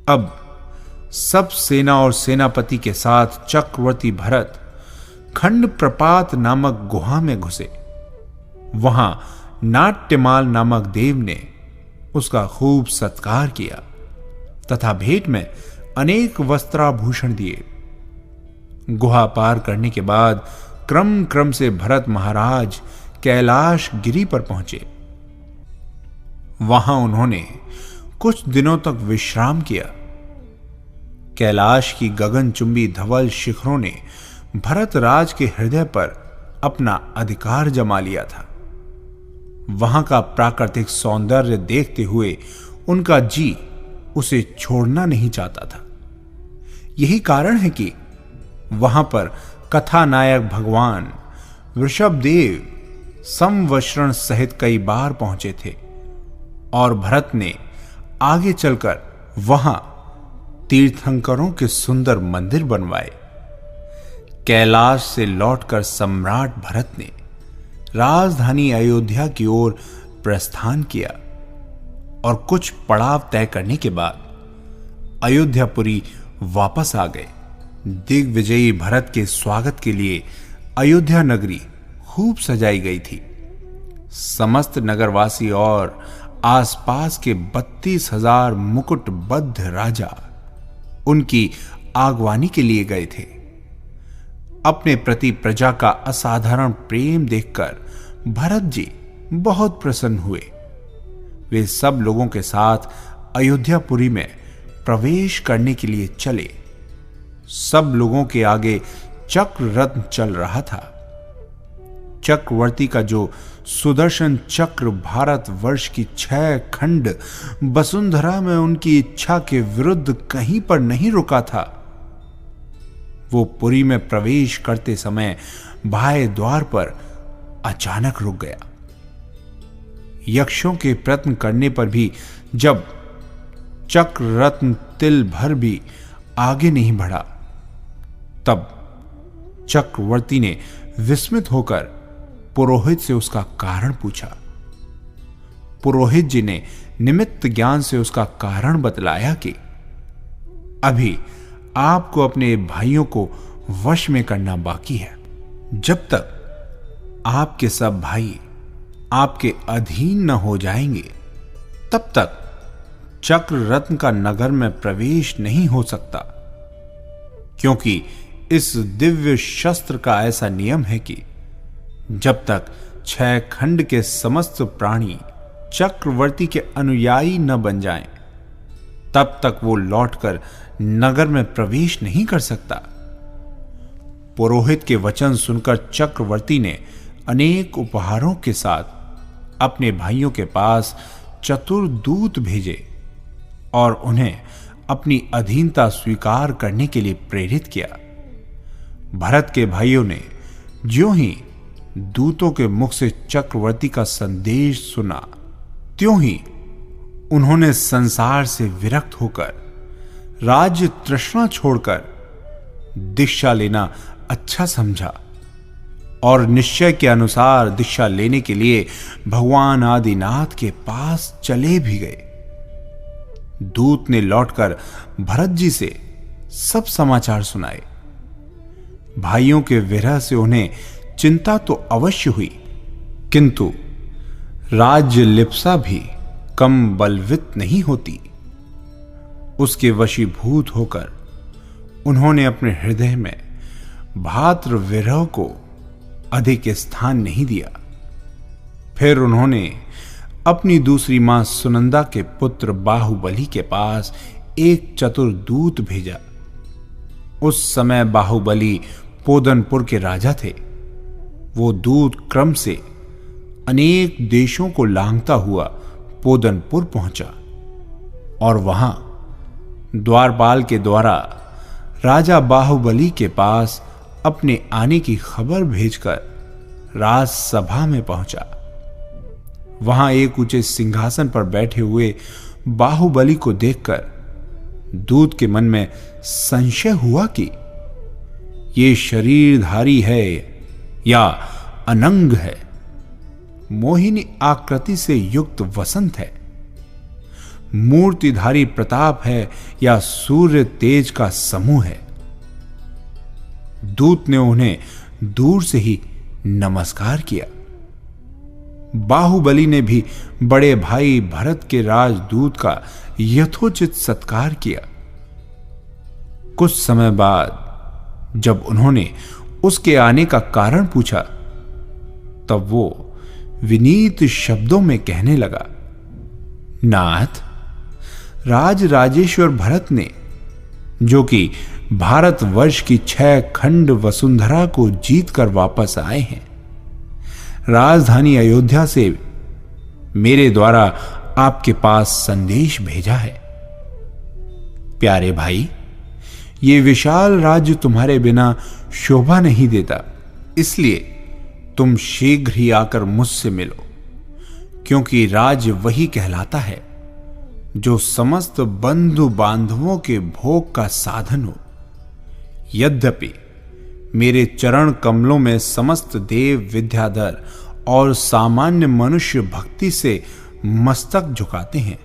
अब सब सेना और सेनापति के साथ चक्रवर्ती भरत खंड प्रपात नामक गुहा में घुसे। वहां नाट्यमाल नामक देव ने उसका खूब सत्कार किया तथा भेंट में अनेक वस्त्राभूषण दिए। गुहा पार करने के बाद क्रम क्रम से भरत महाराज कैलाश गिरी पर पहुंचे। वहां उन्होंने कुछ दिनों तक विश्राम किया। कैलाश की गगनचुंबी धवल शिखरों ने भरत राज के हृदय पर अपना अधिकार जमा लिया था। वहां का प्राकृतिक सौंदर्य देखते हुए उनका जी उसे छोड़ना नहीं चाहता था। यही कारण है कि वहां पर कथानायक भगवान वृषभदेव संवशरण सहित कई बार पहुंचे थे और भरत ने आगे चलकर वहां तीर्थंकरों के सुंदर मंदिर बनवाए। कैलाश से लौटकर सम्राट भरत ने राजधानी अयोध्या की ओर प्रस्थान किया और कुछ पड़ाव तय करने के बाद अयोध्यापुरी वापस आ गए। दिग्विजयी भरत के स्वागत के लिए अयोध्या नगरी खूब सजाई गई थी। समस्त नगरवासी और आसपास के 32,000 मुकुटबद्ध राजा उनकी आगवानी के लिए गए थे। अपने प्रति प्रजा का असाधारण प्रेम देखकर भरत जी बहुत प्रसन्न हुए। वे सब लोगों के साथ अयोध्यापुरी में प्रवेश करने के लिए चले। सब लोगों के आगे चक्र रत्न चल रहा था। चक्रवर्ती का जो सुदर्शन चक्र भारत वर्ष की 6 खंड वसुंधरा में उनकी इच्छा के विरुद्ध कहीं पर नहीं रुका था, वो पुरी में प्रवेश करते समय बाह्य द्वार पर अचानक रुक गया। यक्षों के प्रयत्न करने पर भी जब चक्र रत्न तिल भर भी आगे नहीं बढ़ा, तब चक्रवर्ती ने विस्मित होकर पुरोहित से उसका कारण पूछा। पुरोहित जी ने निमित्त ज्ञान से उसका कारण बतलाया कि अभी आपको अपने भाइयों को वश में करना बाकी है। जब तक आपके सब भाई आपके अधीन न हो जाएंगे, तब तक चक्र रत्न का नगर में प्रवेश नहीं हो सकता, क्योंकि इस दिव्य शस्त्र का ऐसा नियम है कि जब तक 6 खंड के समस्त प्राणी चक्रवर्ती के अनुयायी न बन जाएं, तब तक वो लौटकर नगर में प्रवेश नहीं कर सकता। पुरोहित के वचन सुनकर चक्रवर्ती ने अनेक उपहारों के साथ अपने भाइयों के पास चतुर दूत भेजे और उन्हें अपनी अधीनता स्वीकार करने के लिए प्रेरित किया। भरत के भाइयों ने ज्यों ही दूतों के मुख से चक्रवर्ती का संदेश सुना, त्यों ही उन्होंने संसार से विरक्त होकर राज्य तृष्णा छोड़कर दीक्षा लेना अच्छा समझा और निश्चय के अनुसार दीक्षा लेने के लिए भगवान आदिनाथ के पास चले भी गए। दूत ने लौटकर भरत जी से सब समाचार सुनाए। भाइयों के विरह से उन्हें चिंता तो अवश्य हुई, किंतु राज्य लिप्सा भी कम बलवित नहीं होती। उसके वशीभूत होकर उन्होंने अपने हृदय में भातृ विरह को अधिक स्थान नहीं दिया। फिर उन्होंने अपनी दूसरी मां सुनंदा के पुत्र बाहुबली के पास एक चतुर दूत भेजा। उस समय बाहुबली पोदनपुर के राजा थे। वो दूत क्रम से अनेक देशों को लांघता हुआ पोदनपुर पहुंचा और वहां द्वारपाल के द्वारा राजा बाहुबली के पास अपने आने की खबर भेजकर राजसभा में पहुंचा। वहां एक ऊंचे सिंहासन पर बैठे हुए बाहुबली को देखकर दूत के मन में संशय हुआ कि ये शरीरधारी है या अनंग है, मोहिनी आकृति से युक्त वसंत है। मूर्तिधारी प्रताप है या सूर्य तेज का समूह है। दूत ने उन्हें दूर से ही नमस्कार किया। बाहुबली ने भी बड़े भाई भरत के राजदूत का यथोचित सत्कार किया। कुछ समय बाद जब उन्होंने उसके आने का कारण पूछा, तब वो विनीत शब्दों में कहने लगा, नाथ, राज राजेश्वर भरत ने, जो कि भारतवर्ष की 6 खंड वसुंधरा को जीतकर वापस आए हैं, राजधानी अयोध्या से मेरे द्वारा आपके पास संदेश भेजा है। प्यारे भाई, ये विशाल राज्य तुम्हारे बिना शोभा नहीं देता, इसलिए तुम शीघ्र ही आकर मुझसे मिलो, क्योंकि राज्य वही कहलाता है जो समस्त बंधु बांधवों के भोग का साधन हो। यद्यपि मेरे चरण कमलों में समस्त देव विद्याधर और सामान्य मनुष्य भक्ति से मस्तक झुकाते हैं,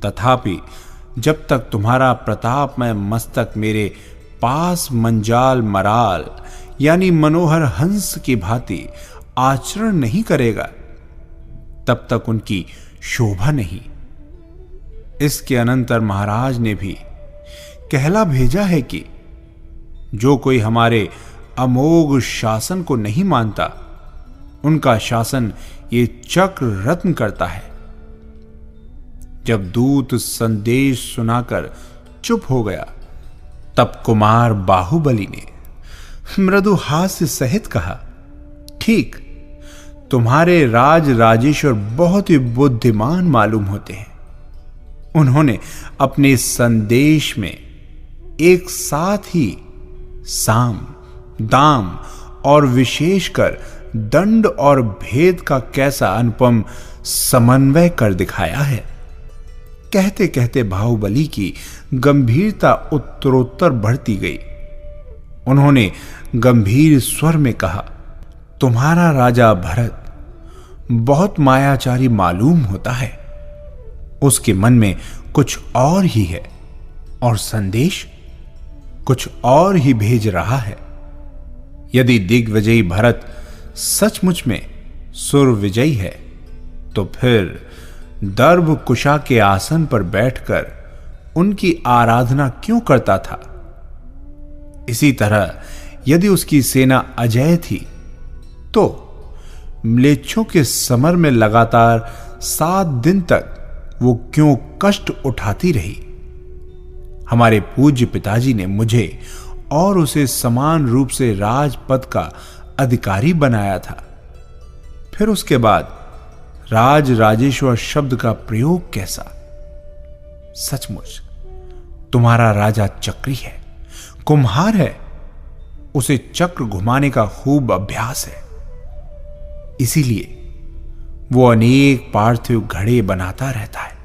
तथापि जब तक तुम्हारा प्रतापमय मस्तक मेरे पास मंजाल मराल यानी मनोहर हंस की भांति आचरण नहीं करेगा, तब तक उनकी शोभा नहीं। इसके अनंतर महाराज ने भी कहला भेजा है कि जो कोई हमारे अमोघ शासन को नहीं मानता, उनका शासन ये चक्र रत्न करता है। जब दूत संदेश सुनाकर चुप हो गया, तब कुमार बाहुबली ने मृदु हास्य सहित कहा, ठीक, तुम्हारे राज राजेश्वर बहुत ही बुद्धिमान मालूम होते हैं। उन्होंने अपने संदेश में एक साथ ही साम, दाम और विशेषकर दंड और भेद का कैसा अनुपम समन्वय कर दिखाया है। कहते कहते बाहुबली की गंभीरता उत्तरोत्तर बढ़ती गई। उन्होंने गंभीर स्वर में कहा, तुम्हारा राजा भरत बहुत मायाचारी मालूम होता है। उसके मन में कुछ और ही है और संदेश कुछ और ही भेज रहा है। यदि दिग्विजयी भरत सचमुच में सुर विजयी है, तो फिर दर्भ कुशा के आसन पर बैठकर उनकी आराधना क्यों करता था? इसी तरह यदि उसकी सेना अजय थी, तो म्लेच्छों के समर में लगातार 7 दिन तक वो क्यों कष्ट उठाती रही? हमारे पूज्य पिताजी ने मुझे और उसे समान रूप से राजपद का अधिकारी बनाया था। फिर उसके बाद राज राजेश्वर शब्द का प्रयोग कैसा? सचमुच तुम्हारा राजा चक्री है, कुम्हार है। उसे चक्र घुमाने का खूब अभ्यास है, इसीलिए वो अनेक पार्थिव घड़े बनाता रहता है।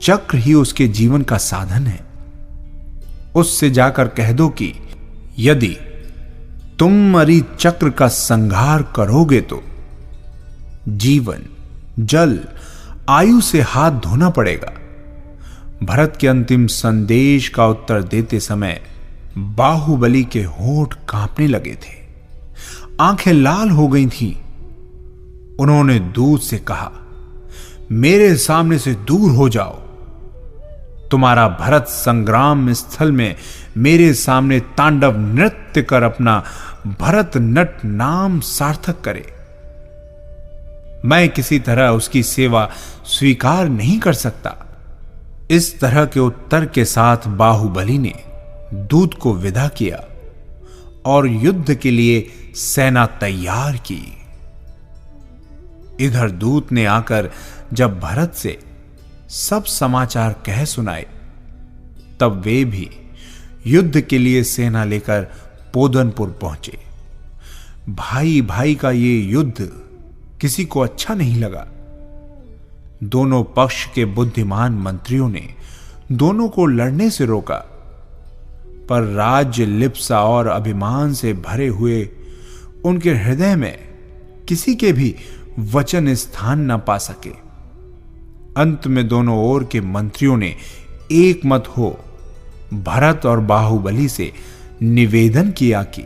चक्र ही उसके जीवन का साधन है। उससे जाकर कह दो कि यदि तुम मरी चक्र का संहार करोगे तो जीवन, जल, आयु से हाथ धोना पड़ेगा। भरत के अंतिम संदेश का उत्तर देते समय बाहुबली के होंठ कांपने लगे थे, आंखें लाल हो गई थीं। उन्होंने दूत से कहा, मेरे सामने से दूर हो जाओ। तुम्हारा भरत संग्राम स्थल में मेरे सामने तांडव नृत्य कर अपना भरत नट नाम सार्थक करे। मैं किसी तरह उसकी सेवा स्वीकार नहीं कर सकता। इस तरह के उत्तर के साथ बाहुबली ने दूत को विदा किया और युद्ध के लिए सेना तैयार की। इधर दूत ने आकर जब भरत से सब समाचार कह सुनाए, तब वे भी युद्ध के लिए सेना लेकर पोदनपुर पहुंचे। भाई भाई का ये युद्ध किसी को अच्छा नहीं लगा। दोनों पक्ष के बुद्धिमान मंत्रियों ने दोनों को लड़ने से रोका, पर राज्य लिप्सा और अभिमान से भरे हुए उनके हृदय में किसी के भी वचन स्थान न पा सके। अंत में दोनों ओर के मंत्रियों ने एक मत हो भरत और बाहुबली से निवेदन किया कि